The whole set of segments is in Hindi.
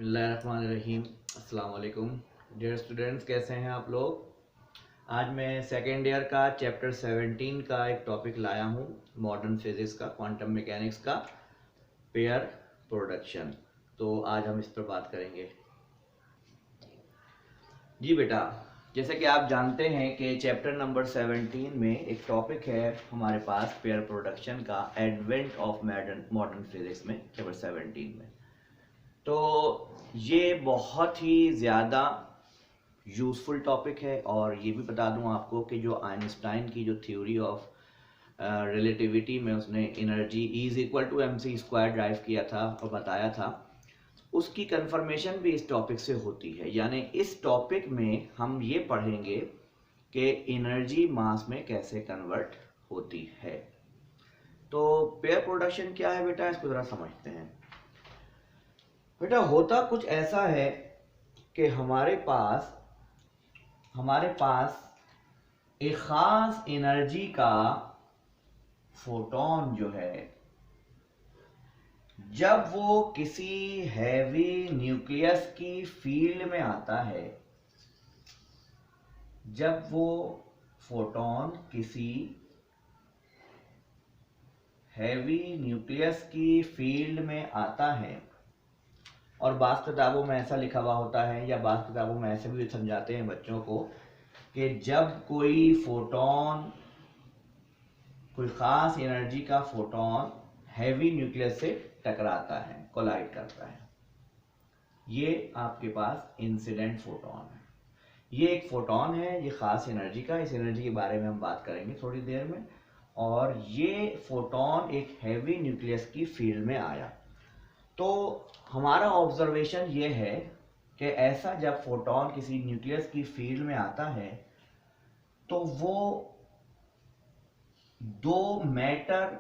बिस्मिल्लाहिर्रहमानिर्रहीम। अस्सलाम वालेकुम डियर स्टूडेंट्स, कैसे हैं आप लोग। आज मैं सेकेंड ईयर का चैप्टर 17 का एक टॉपिक लाया हूँ, मॉडर्न फिजिक्स का, क्वांटम मैकेनिक्स का, पेयर प्रोडक्शन। तो आज हम इस पर बात करेंगे। जी बेटा, जैसे कि आप जानते हैं कि चैप्टर नंबर 17 में एक टॉपिक है हमारे पास पेयर प्रोडक्शन का, एडवेंट ऑफ मॉडर्न फिजिक्स में, चैप्टर 17 में। तो ये बहुत ही ज़्यादा यूज़फुल टॉपिक है। और ये भी बता दूं आपको कि जो आइंस्टाइन की जो थ्योरी ऑफ रिलेटिविटी में उसने एनर्जी E=mc² ड्राइव किया था और बताया था, उसकी कंफर्मेशन भी इस टॉपिक से होती है। यानी इस टॉपिक में हम ये पढ़ेंगे कि एनर्जी मास में कैसे कन्वर्ट होती है। तो पेयर प्रोडक्शन क्या है बेटा, इसको ज़रा समझते हैं। बेटा, होता कुछ ऐसा है कि हमारे पास एक खास एनर्जी का फोटोन जो है, जब वो किसी हैवी न्यूक्लियस की फील्ड में आता है, जब वो फोटोन किसी हैवी न्यूक्लियस की फील्ड में आता है, और बाज़ किताबों में ऐसा लिखा हुआ होता है, या बाज़ किताबों में ऐसे भी समझाते हैं बच्चों को कि जब कोई फोटोन, कोई ख़ास एनर्जी का फोटोन हैवी न्यूक्लियस से टकराता है, कोलाइड करता है, ये आपके पास इंसिडेंट फोटोन है। ये एक फोटोन है, ये ख़ास एनर्जी का। इस एनर्जी के बारे में हम बात करेंगे थोड़ी देर में। और ये फोटोन एक हैवी न्यूक्लियस की फील्ड में आया, तो हमारा ऑब्जर्वेशन ये है कि ऐसा जब फोटोन किसी न्यूक्लियस की फील्ड में आता है तो वो दो मैटर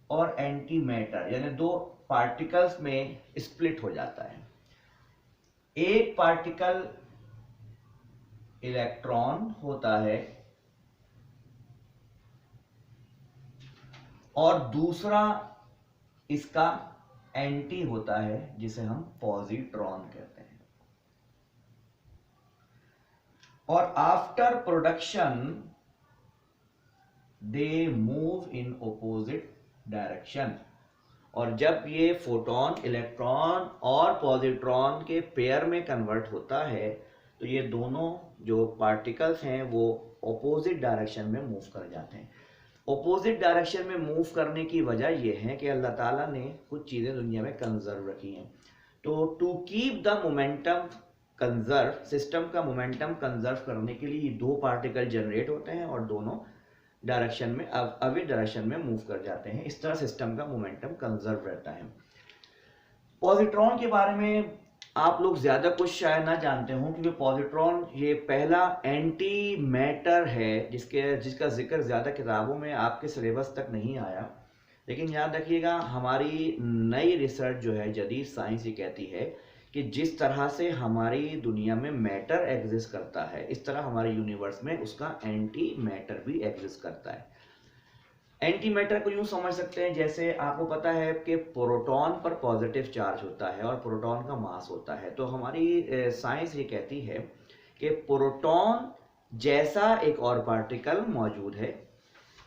और एंटी मैटर, यानी दो पार्टिकल्स में स्प्लिट हो जाता है। एक पार्टिकल इलेक्ट्रॉन होता है और दूसरा इसका एंटी होता है, जिसे हम पॉजिट्रॉन कहते हैं। और after production they move in opposite direction. और जब ये फोटोन इलेक्ट्रॉन और पॉजिट्रॉन के पेयर में कन्वर्ट होता है, तो ये दोनों जो पार्टिकल्स हैं वो ऑपोजिट डायरेक्शन में मूव कर जाते हैं। ऑपोजिट डायरेक्शन में मूव करने की वजह यह है कि अल्लाह ताला ने कुछ चीज़ें दुनिया में कंजर्व रखी हैं। तो to keep the momentum conserve, system का मोमेंटम कंजर्व करने के लिए दो पार्टिकल जनरेट होते हैं और दोनों डायरेक्शन में, अविद डायरेक्शन में मूव कर जाते हैं। इस तरह सिस्टम का मोमेंटम कंजर्व रहता है। पॉजिट्रॉन के बारे में आप लोग ज़्यादा कुछ शायद ना जानते हो, क्योंकि पॉजिट्रॉन ये पहला एंटी मैटर है जिसका जिक्र ज़्यादा किताबों में आपके सिलेबस तक नहीं आया। लेकिन याद रखिएगा, हमारी नई रिसर्च जो है, जदीद साइंस ये कहती है कि जिस तरह से हमारी दुनिया में मैटर एग्जिस्ट करता है, इस तरह हमारे यूनिवर्स में उसका एंटी मैटर भी एग्जिस्ट करता है। एंटी मैटर को यूं समझ सकते हैं, जैसे आपको पता है कि प्रोटॉन पर पॉजिटिव चार्ज होता है और प्रोटॉन का मास होता है। तो हमारी साइंस ये कहती है कि प्रोटॉन जैसा एक और पार्टिकल मौजूद है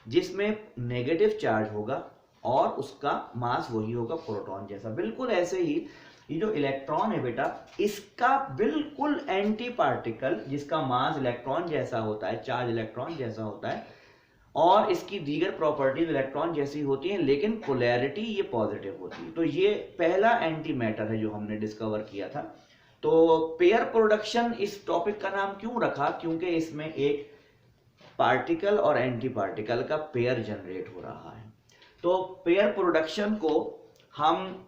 जिसमें नेगेटिव चार्ज होगा और उसका मास वही होगा प्रोटॉन जैसा। बिल्कुल ऐसे ही ये जो इलेक्ट्रॉन है बेटा, इसका बिल्कुल एंटी पार्टिकल जिसका मास इलेक्ट्रॉन जैसा होता है, चार्ज इलेक्ट्रॉन जैसा होता है, और इसकी दीगर प्रॉपर्टीज इलेक्ट्रॉन जैसी होती हैं, लेकिन पोलैरिटी ये पॉजिटिव होती है। तो ये पहला एंटी मैटर है जो हमने डिस्कवर किया था। तो पेयर प्रोडक्शन इस टॉपिक का नाम क्यों रखा, क्योंकि इसमें एक पार्टिकल और एंटी पार्टिकल का पेयर जनरेट हो रहा है। तो पेयर प्रोडक्शन को हम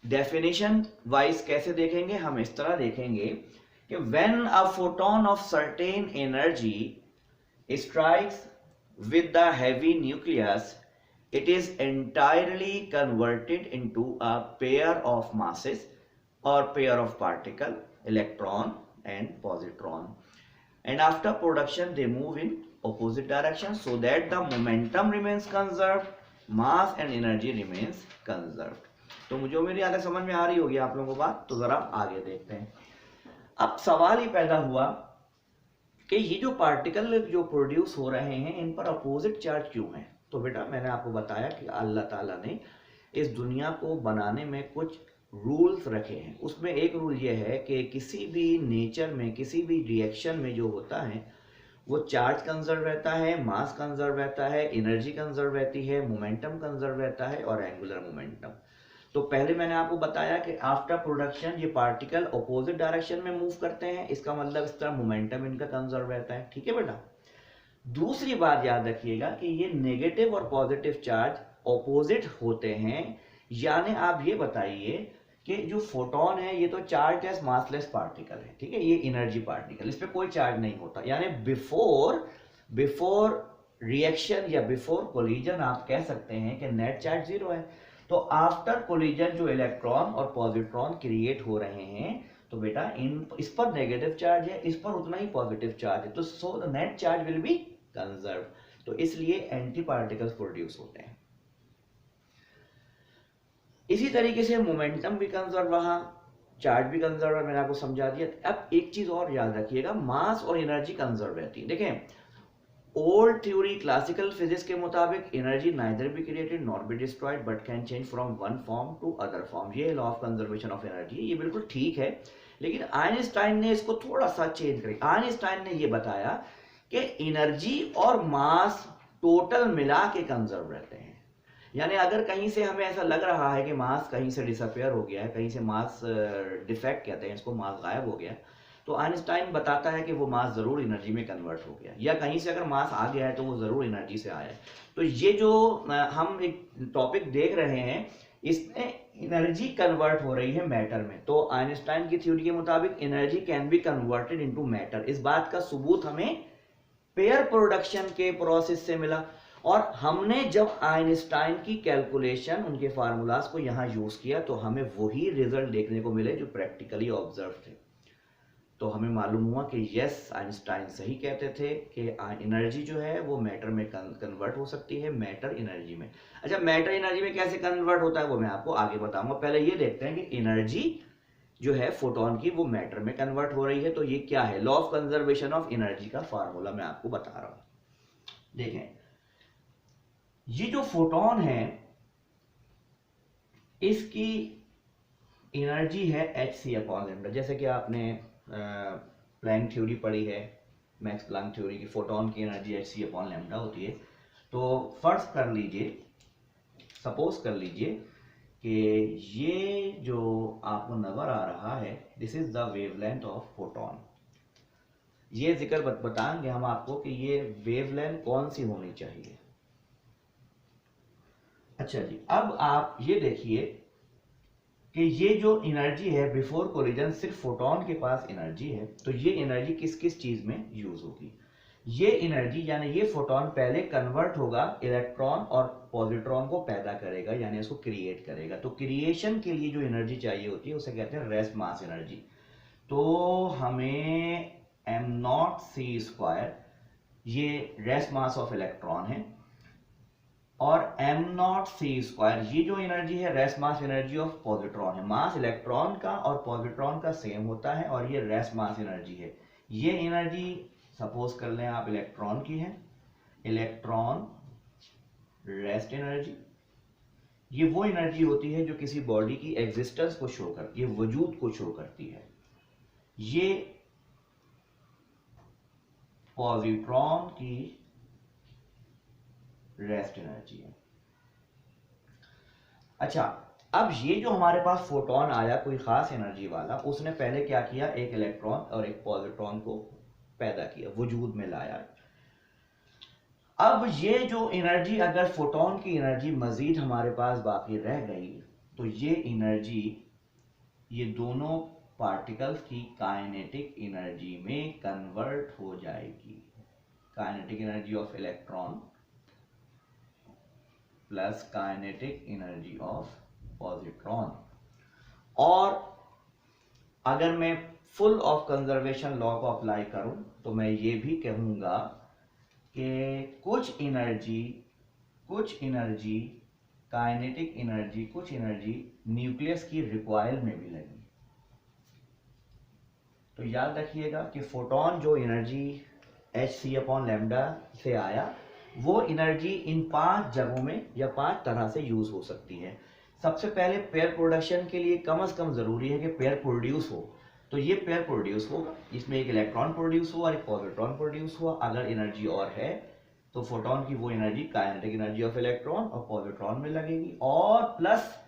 डेफिनेशन वाइज कैसे देखेंगे, हम इस तरह देखेंगे कि when a photon of certain energy strikes with the heavy nucleus, it is entirely converted into a pair of masses or pair of particle, electron and positron, and after production they move in opposite direction so that the momentum remains conserved, mass and energy remains conserved. तो मुझे उम्मीद है समझ में आ रही होगी आप लोगों को बात। तो जरा आगे देखते हैं। अब सवाल ही पैदा हुआ कि ये जो पार्टिकल जो प्रोड्यूस हो रहे हैं इन पर अपोजिट चार्ज क्यों है। तो बेटा मैंने आपको बताया कि अल्लाह ताला ने इस दुनिया को बनाने में कुछ रूल्स रखे हैं। उसमें एक रूल ये है कि किसी भी नेचर में, किसी भी रिएक्शन में जो होता है वो चार्ज कंजर्व रहता है, मास कंजर्व रहता है, एनर्जी कंजर्व रहती है, मोमेंटम कंजर्व रहता है और एंगुलर मोमेंटम। तो पहले मैंने आपको बताया कि आफ्टर प्रोडक्शन ये पार्टिकल अपोजिट डायरेक्शन में मूव करते हैं, इसका मतलब इस तरह मोमेंटम इनका कंजर्व रहता है। ठीक है बेटा। दूसरी बात याद रखिएगा कि ये नेगेटिव और पॉजिटिव चार्ज ऑपोजिट होते हैं, यानी आप ये बताइए कि जो फोटोन है ये तो चार्जलेस मासलेस पार्टिकल है, ठीक है, ये एनर्जी पार्टिकल, इस पे कोई चार्ज नहीं होता, यानी बिफोर रिएक्शन या बिफोर कोलिजन आप कह सकते हैं कि नेट चार्ज जीरो है। तो आफ्टर कोलिजन जो इलेक्ट्रॉन और पॉजिट्रॉन क्रिएट हो रहे हैं तो बेटा इस पर नेगेटिव चार्ज है, इस पर उतना ही पॉजिटिव चार्ज है, तो so the net charge will be conserve. तो इसलिए एंटी पार्टिकल्स प्रोड्यूस होते हैं। इसी तरीके से मोमेंटम भी कंजर्व रहा, चार्ज भी कंजर्व है, मैंने आपको समझा दिया। अब एक चीज और याद रखिएगा, मास और एनर्जी कंजर्व रहती है। देखें ओल्ड थ्योरी क्लासिकल फिजिक्स के मुताबिक energy neither be created not be destroyed but can change from one form to other form. ये law of conservation of energy, ये बिल्कुल ठीक है, लेकिन आइंस्टाइन ने इसको थोड़ा सा चेंज करी। आइंस्टाइन ने ये बताया कि एनर्जी और मास टोटल मिला के कंजर्व रहते हैं, यानी अगर कहीं से हमें ऐसा लग रहा है कि मास कहीं से डिसअपियर हो गया है, कहीं से मास डिफेक्ट कहते हैं इसको, मास गायब हो गया, तो आइंस्टाइन बताता है कि वो मास जरूर एनर्जी में कन्वर्ट हो गया, या कहीं से अगर मास आ गया है तो वो जरूर एनर्जी से आया है। तो ये जो हम एक टॉपिक देख रहे हैं इसमें एनर्जी कन्वर्ट हो रही है मैटर में, तो आइंस्टाइन की थ्योरी के मुताबिक energy can be converted into matter. इस बात का सबूत हमें पेयर प्रोडक्शन के प्रोसेस से मिला, और हमने जब आइंस्टाइन की कैलकुलेशन, उनके फार्मूलाज को यहां यूज किया तो हमें वही रिजल्ट देखने को मिले जो प्रैक्टिकली ऑब्जर्व थे। तो हमें मालूम हुआ कि यस, आइंस्टाइन सही कहते थे कि एनर्जी जो है वो मैटर में कन्वर्ट हो सकती है, मैटर एनर्जी में। अच्छा, मैटर एनर्जी में कैसे कन्वर्ट होता है वो मैं आपको आगे बताऊंगा। पहले ये देखते हैं कि एनर्जी जो है फोटोन की वो मैटर में कन्वर्ट हो रही है, तो ये क्या है, law of conservation of energy का फार्मूला मैं आपको बता रहा हूं। देखें, ये जो फोटोन है इसकी एनर्जी है hc/λ, जैसे कि आपने प्लैंक थ्योरी पढ़ी है, मैक्स प्लैंक थ्योरी की, फोटोन की एनर्जी hc/λ होती है। तो फर्ज कर लीजिए, सपोज कर लीजिए कि ये जो आपको नजर आ रहा है this is the wavelength of photon. ये जिक्र बताएंगे हम आपको कि ये वेवलेंथ कौन सी होनी चाहिए। अच्छा जी, अब आप ये देखिए कि ये जो एनर्जी है बिफोर कोलिजन, सिर्फ फोटोन के पास एनर्जी है, तो ये एनर्जी किस किस चीज में यूज होगी। ये एनर्जी यानी ये फोटोन पहले कन्वर्ट होगा, इलेक्ट्रॉन और पॉजिट्रॉन को पैदा करेगा, यानी इसको क्रिएट करेगा। तो क्रिएशन के लिए जो एनर्जी चाहिए होती है उसे कहते हैं रेस्ट मास एनर्जी। तो हमें m0c², ये रेस्ट मास ऑफ इलेक्ट्रॉन है, और m0c², ये जो एनर्जी है rest mass energy of positron है। मास इलेक्ट्रॉन का और पॉजिट्रॉन का सेम होता है और ये रेस्ट मास एनर्जी है। ये एनर्जी सपोज कर लें आप इलेक्ट्रॉन की है, इलेक्ट्रॉन रेस्ट एनर्जी। ये वो एनर्जी होती है जो किसी बॉडी की एग्जिस्टेंस को शो करती है, वजूद को शो करती है। ये पॉजिट्रॉन की रेस्ट एनर्जी है। अच्छा, अब ये जो हमारे पास फोटोन आया कोई खास एनर्जी वाला, उसने पहले क्या किया, एक इलेक्ट्रॉन और एक पॉजिट्रॉन को पैदा किया, वजूद में लाया। अब ये जो एनर्जी, अगर फोटोन की एनर्जी मजीद हमारे पास बाकी रह गई तो ये एनर्जी ये दोनों पार्टिकल्स की काइनेटिक एनर्जी में कन्वर्ट हो जाएगी। Kinetic energy of electron plus kinetic energy of positron. और अगर मैं फुल ऑफ कंजर्वेशन लॉ को अप्लाई करूं तो मैं ये भी कहूंगा कि कुछ एनर्जी काइनेटिक एनर्जी, कुछ एनर्जी न्यूक्लियस की रिकॉइल में भी लगी। तो याद रखिएगा कि फोटोन जो एनर्जी hc/λ से आया वो एनर्जी इन 5 जगहों में या 5 तरह से यूज हो सकती है। सबसे पहले पेयर प्रोडक्शन के लिए कम से कम जरूरी है कि पेयर प्रोड्यूस हो, तो ये पेयर प्रोड्यूस होगा, इसमें एक इलेक्ट्रॉन प्रोड्यूस हुआ और एक पॉजिट्रॉन प्रोड्यूस हुआ। अगर एनर्जी और है तो फोटोन की वो energy kinetic energy of electron और पॉजिट्रॉन में लगेगी और plus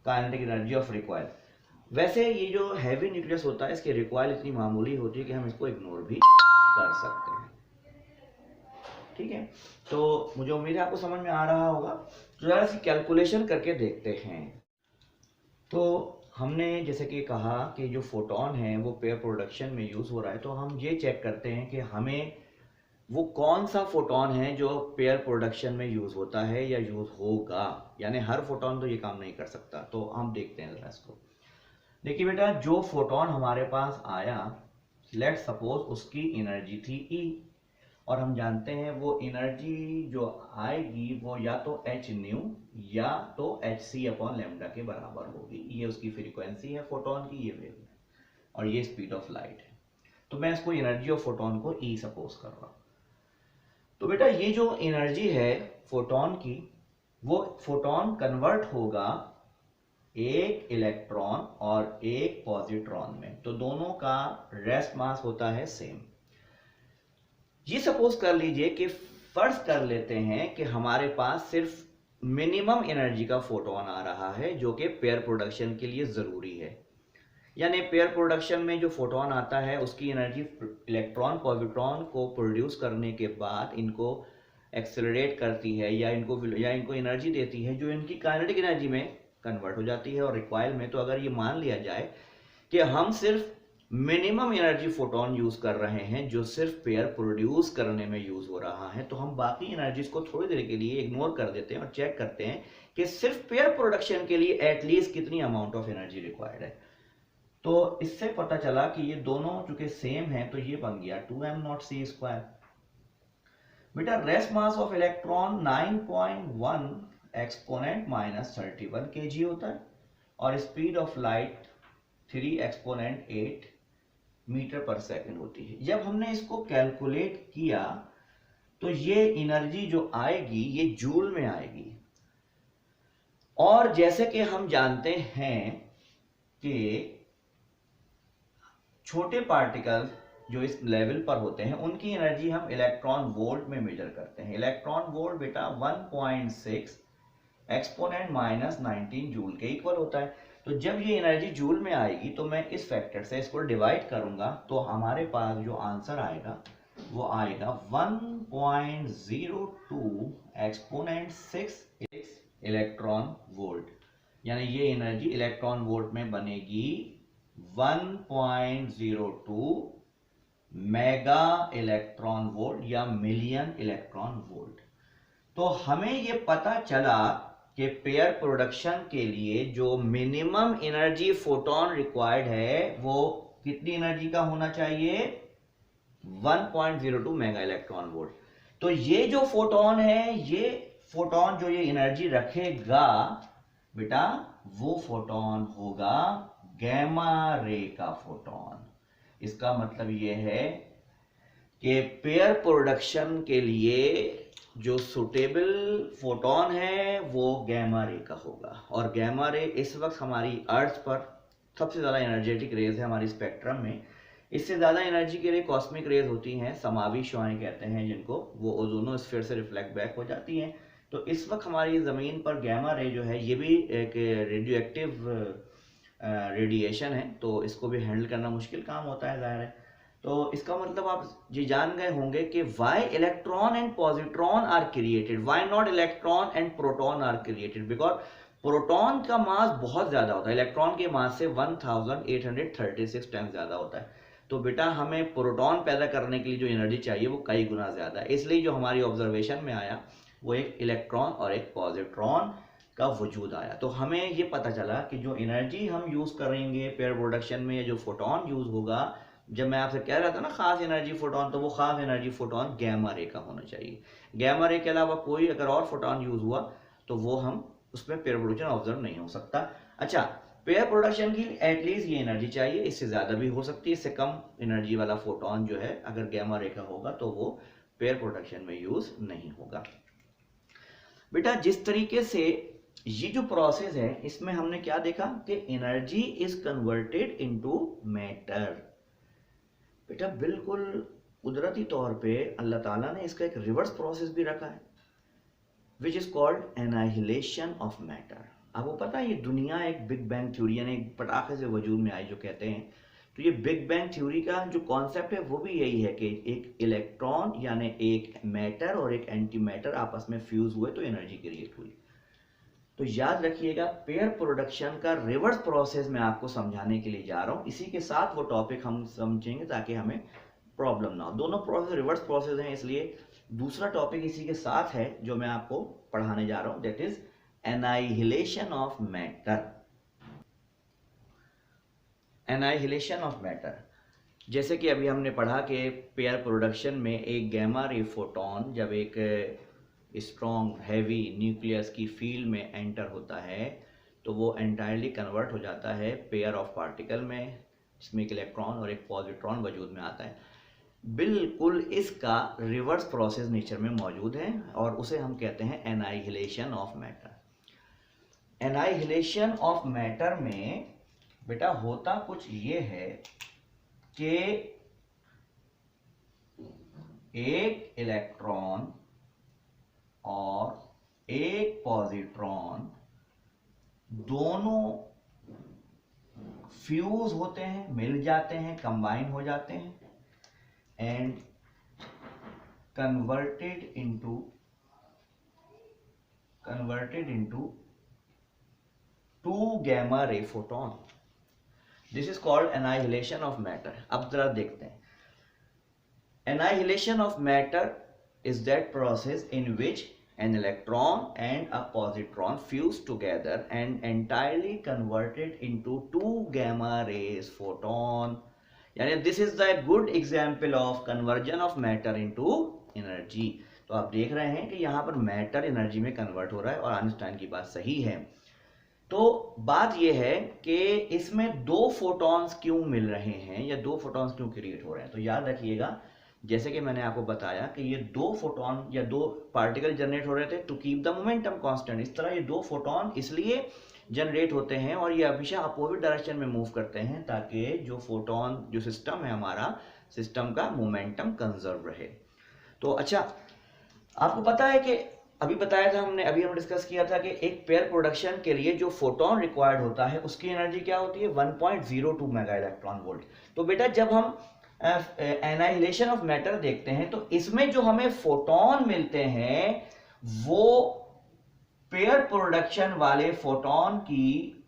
kinetic energy of recoil. वैसे ये जो हैवी न्यूक्लियस होता है इसकी रिकॉइल इतनी मामूली होती है कि हम इसको इग्नोर भी कर सकते हैं। ठीक है, तो मुझे उम्मीद है आपको समझ में आ रहा होगा। तो जरा सी कैलकुलेशन करके देखते हैं। तो हमने जैसे कि कहा कि जो फोटोन है वो पेयर प्रोडक्शन में यूज हो रहा है, तो हम ये चेक करते हैं कि हमें वो कौन सा फोटोन है जो पेयर प्रोडक्शन में यूज होता है या यूज होगा, यानी हर फोटोन तो ये काम नहीं कर सकता। तो हम देखते हैं जरा इसको। देखिए बेटा, जो फोटोन हमारे पास आया, लेट सपोज उसकी एनर्जी थी E, और हम जानते हैं वो एनर्जी जो आएगी वो या तो h न्यू या तो hc/λ के बराबर होगी। ये उसकी फ्रीक्वेंसी है फोटोन की, ये वेवलेंथ, और ये स्पीड ऑफ लाइट है। तो मैं इसको एनर्जी ऑफ फोटोन को E सपोज कर रहा हूं। तो बेटा ये जो एनर्जी है फोटोन की, वो फोटोन कन्वर्ट होगा एक इलेक्ट्रॉन और एक पॉजिट्रॉन में, तो दोनों का रेस्ट मास होता है सेम। ये सपोज कर लीजिए कि फर्ज कर लेते हैं कि हमारे पास सिर्फ मिनिमम एनर्जी का फोटोन आ रहा है जो कि पेयर प्रोडक्शन के लिए जरूरी है। यानी पेयर प्रोडक्शन में जो फोटोन आता है उसकी एनर्जी इलेक्ट्रॉन पॉजिट्रॉन को प्रोड्यूस करने के बाद इनको एक्सेलरेट करती है या इनको एनर्जी देती है जो इनकी काइनेटिक एनर्जी में कन्वर्ट हो जाती है और रिक्वायल में। तो अगर ये मान लिया जाए कि हम सिर्फ मिनिमम एनर्जी फोटोन यूज कर रहे हैं जो सिर्फ पेयर प्रोड्यूस करने में यूज हो रहा है, तो हम बाकी एनर्जीज को थोड़ी देर के लिए इग्नोर कर देते हैं और चेक करते हैं कि सिर्फ पेयर प्रोडक्शन के लिए एटलीस्ट कितनी अमाउंट ऑफ एनर्जी रिक्वायर्ड है। तो इससे पता चला कि ये दोनों चूंकि सेम है तो ये बन गया 2m0c²। बेटा rest mass of electron 9.1 exponent -31 kg होता है और speed of light 3 exponent 8 meter पर सेकंड होती है। जब हमने इसको कैलकुलेट किया तो ये एनर्जी जो आएगी ये जूल में आएगी, और जैसे कि हम जानते हैं कि छोटे पार्टिकल्स जो इस लेवल पर होते हैं उनकी एनर्जी हम इलेक्ट्रॉन वोल्ट में मेजर करते हैं। इलेक्ट्रॉन वोल्ट बेटा 1.6 एक्सपोनेंट -19 जूल के इक्वल होता है। तो जब ये एनर्जी जूल में आएगी तो मैं इस फैक्टर से इसको डिवाइड करूंगा तो हमारे पास जो आंसर आएगा वो आएगा 1.02 एक्सपोनेंट 6 इलेक्ट्रॉन वोल्ट। यानी ये एनर्जी इलेक्ट्रॉन वोल्ट में बनेगी 1.02 मेगा इलेक्ट्रॉन वोल्ट या मिलियन इलेक्ट्रॉन वोल्ट। तो हमें ये पता चला कि पेयर प्रोडक्शन के लिए जो मिनिमम एनर्जी फोटोन रिक्वायर्ड है वो कितनी एनर्जी का होना चाहिए, 1.02 मेगा इलेक्ट्रॉन वोल्ट। तो ये जो फोटोन है, ये फोटोन जो ये एनर्जी रखेगा बेटा वो फोटोन होगा गैमा रे का फोटोन। इसका मतलब ये है कि पेयर प्रोडक्शन के लिए जो सुटेबल फोटोन है वो गैमा रे का होगा, और गैमा रे इस वक्त हमारी अर्थ पर सबसे ज़्यादा एनर्जेटिक रेज है हमारी स्पेक्ट्रम में। इससे ज़्यादा एनर्जी के लिए कॉस्मिक रेज होती हैं, समावी शुआएं कहते हैं जिनको, वो ओजोनोस्फीयर से रिफ्लेक्ट बैक हो जाती हैं। तो इस वक्त हमारी ज़मीन पर गैमा रे जो है ये भी एक रेडियो एक्टिव रेडिएशन है, तो इसको भी हैंडल करना मुश्किल काम होता है, जाहिर है। तो इसका मतलब आप ये जान गए होंगे कि why electron and positron are created, why not electron and proton are created, because proton का मास बहुत ज्यादा होता है, इलेक्ट्रॉन के मास से 1836 टाइम्स ज्यादा होता है। तो बेटा हमें प्रोटॉन पैदा करने के लिए जो एनर्जी चाहिए वो कई गुना ज्यादा है। इसलिए जो हमारी ऑब्जर्वेशन में आया वो एक इलेक्ट्रॉन और एक पॉजिट्रॉन का वजूद आया। तो हमें ये पता चला कि जो एनर्जी हम यूज करेंगे पेयर प्रोडक्शन में या जो फोटोन यूज होगा, जब मैं आपसे कह रहा था ना खास एनर्जी फोटोन, तो वो खास एनर्जी फोटोन गैमा रे का होना चाहिए। गैमा रे के अलावा कोई अगर और फोटोन यूज हुआ तो वो हम उसमें पेयर प्रोडक्शन ऑब्जर्व नहीं हो सकता। अच्छा, पेयर प्रोडक्शन की एटलीस्ट ये एनर्जी चाहिए, इससे ज़्यादा भी हो सकती है, इससे कम एनर्जी वाला फोटोन जो है अगर गैमा रे का होगा तो वो पेयर प्रोडक्शन में यूज नहीं होगा। बेटा जिस तरीके से ये जो प्रोसेस है इसमें हमने क्या देखा कि energy is converted into matter. बेटा बिल्कुल कुदरती तौर पे अल्लाह ताला ने इसका एक रिवर्स प्रोसेस भी रखा है which is called annihilation of matter. आपको पता है ये दुनिया एक बिग बैंग थ्योरी यानी एक पटाखे से वजूद में आई जो कहते हैं, तो ये बिग बैंग थ्योरी का जो कॉन्सेप्ट है वो भी यही है कि एक इलेक्ट्रॉन यानी एक मैटर और एक एंटी मैटर आपस में फ्यूज हुए तो एनर्जी क्रिएट हुई। तो याद रखिएगा पेयर प्रोडक्शन का रिवर्स प्रोसेस मैं आपको समझाने के लिए जा रहा हूं, इसी के साथ वो टॉपिक हम समझेंगे ताकि हमें प्रॉब्लम ना हो। दोनों प्रोसेस रिवर्स प्रोसेस हैं, इसलिए दूसरा टॉपिक इसी के साथ है जो मैं आपको पढ़ाने जा रहा हूं, that is annihilation of matter. Annihilation of matter, जैसे कि अभी हमने पढ़ा कि पेयर प्रोडक्शन में एक गैमा रे फोटोन जब एक स्ट्रॉन्ग हैवी न्यूक्लियस की फील्ड में एंटर होता है तो वो एंटायरली कन्वर्ट हो जाता है पेयर ऑफ पार्टिकल में, जिसमें एक इलेक्ट्रॉन और एक पॉजिट्रॉन वजूद में आता है। बिल्कुल इसका रिवर्स प्रोसेस नेचर में मौजूद है और उसे हम कहते हैं annihilation of matter. Annihilation of matter में बेटा होता कुछ ये है कि एक इलेक्ट्रॉन और एक पॉजिट्रॉन दोनों फ्यूज होते हैं, मिल जाते हैं, कंबाइन हो जाते हैं and converted into two gamma ray photon. This is called annihilation of matter. अब जरा देखते हैं, annihilation of matter is that process in which an electron and a positron fuse together and entirely converted into two gamma rays photon। यानी this is the good example of conversion of matter into energy। तो आप देख रहे हैं कि यहाँ पर मैटर एनर्जी में कन्वर्ट हो रहा है और आइंस्टाइन की बात सही है। तो बात यह है कि इसमें दो फोटॉन्स क्यों मिल रहे हैं या दो फोटॉन्स क्यों क्रिएट हो रहे हैं। तो याद रखिएगा जैसे कि मैंने आपको बताया कि ये दो फोटोन या दो पार्टिकल जनरेट हो रहे थे to keep the momentum constant. इस तरह ये दो फोटोन इसलिए जनरेट होते हैं और ये हमेशा अपोजिट डायरेक्शन में मूव करते हैं ताकि जो फोटोन जो सिस्टम है हमारा सिस्टम का मोमेंटम कंजर्व रहे। तो अच्छा आपको पता है कि अभी बताया था हमने, अभी हम डिस्कस किया था कि एक पेयर प्रोडक्शन के लिए जो फोटोन रिक्वायर्ड होता है उसकी एनर्जी क्या होती है 1.02 मेगा इलेक्ट्रॉन वोल्ट। तो बेटा जब हम एनाइहिलेशन ऑफ मैटर देखते हैं तो इसमें जो हमें फोटोन मिलते हैं वो पेयर प्रोडक्शन वाले फोटोन की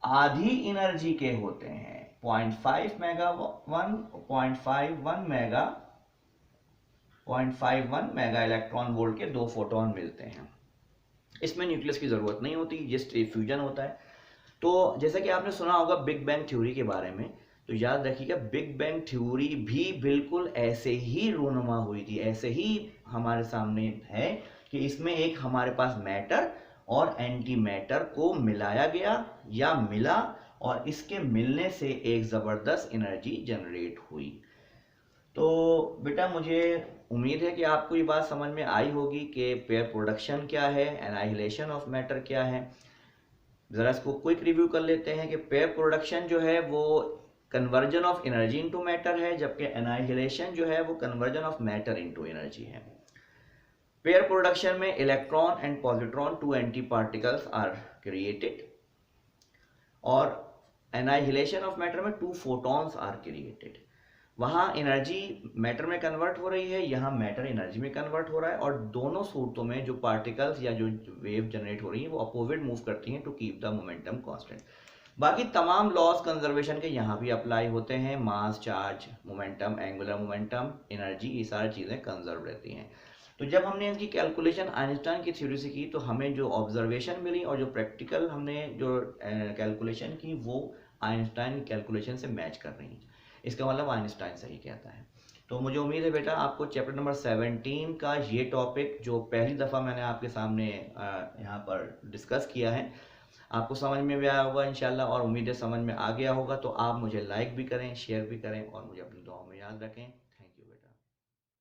आधी एनर्जी के होते हैं। 0.51 मेगा इलेक्ट्रॉन वोल्ट के दो फोटोन मिलते हैं। इसमें न्यूक्लियस की जरूरत नहीं होती, जस्ट फ्यूजन होता है। तो जैसा कि आपने सुना होगा बिग बैंग थ्योरी के बारे में, तो याद रखिएगा बिग बैंग थ्योरी भी बिल्कुल ऐसे ही रूनुमा हुई थी, ऐसे ही हमारे सामने है कि इसमें एक हमारे पास मैटर और एंटी मैटर को मिलाया गया या मिला और इसके मिलने से एक जबरदस्त एनर्जी जनरेट हुई। तो बेटा मुझे उम्मीद है कि आपको ये बात समझ में आई होगी कि पेयर प्रोडक्शन क्या है, एनाइहिलेशन ऑफ मैटर क्या है। जरा इसको क्विक रिव्यू कर लेते हैं कि पेयर प्रोडक्शन जो है वो conversion of energy into matter है, जबकि एनाइहिलेशन जो है वो conversion of matter into energy है। पेयर प्रोडक्शन में electron and positron two anti particles are created और एनाइहिलेशन ऑफ मैटर में टू फोटॉन्स आर क्रिएटेड। वहां एनर्जी मैटर में कन्वर्ट हो रही है, यहाँ मैटर एनर्जी में कन्वर्ट हो रहा है और दोनों सूरतों में जो पार्टिकल्स या जो वेव जनरेट हो रही है वो अपोजिट मूव करती हैं to keep the momentum constant. बाकी तमाम लॉस कंजर्वेशन के यहाँ भी अप्लाई होते हैं, mass, charge, momentum, angular momentum, energy, ये सारी चीज़ें कंजर्व रहती हैं। तो जब हमने इनकी कैलकुलेशन आइंस्टाइन की थ्योरी से की तो हमें जो ऑब्जर्वेशन मिली और जो प्रैक्टिकल हमने जो कैलकुलेशन की वो आइंस्टाइन कैलकुलेशन से मैच कर रही है। इसका मतलब आइंस्टाइन सही कहता है। तो मुझे उम्मीद है बेटा आपको चैप्टर नंबर 17 का ये टॉपिक जो पहली दफ़ा मैंने आपके सामने यहाँ पर डिस्कस किया है आपको समझ में भी आया होगा इंशाल्लाह, और उम्मीद है समझ में आ गया होगा। तो आप मुझे लाइक भी करें, शेयर भी करें और मुझे अपनी दुआओं में याद रखें।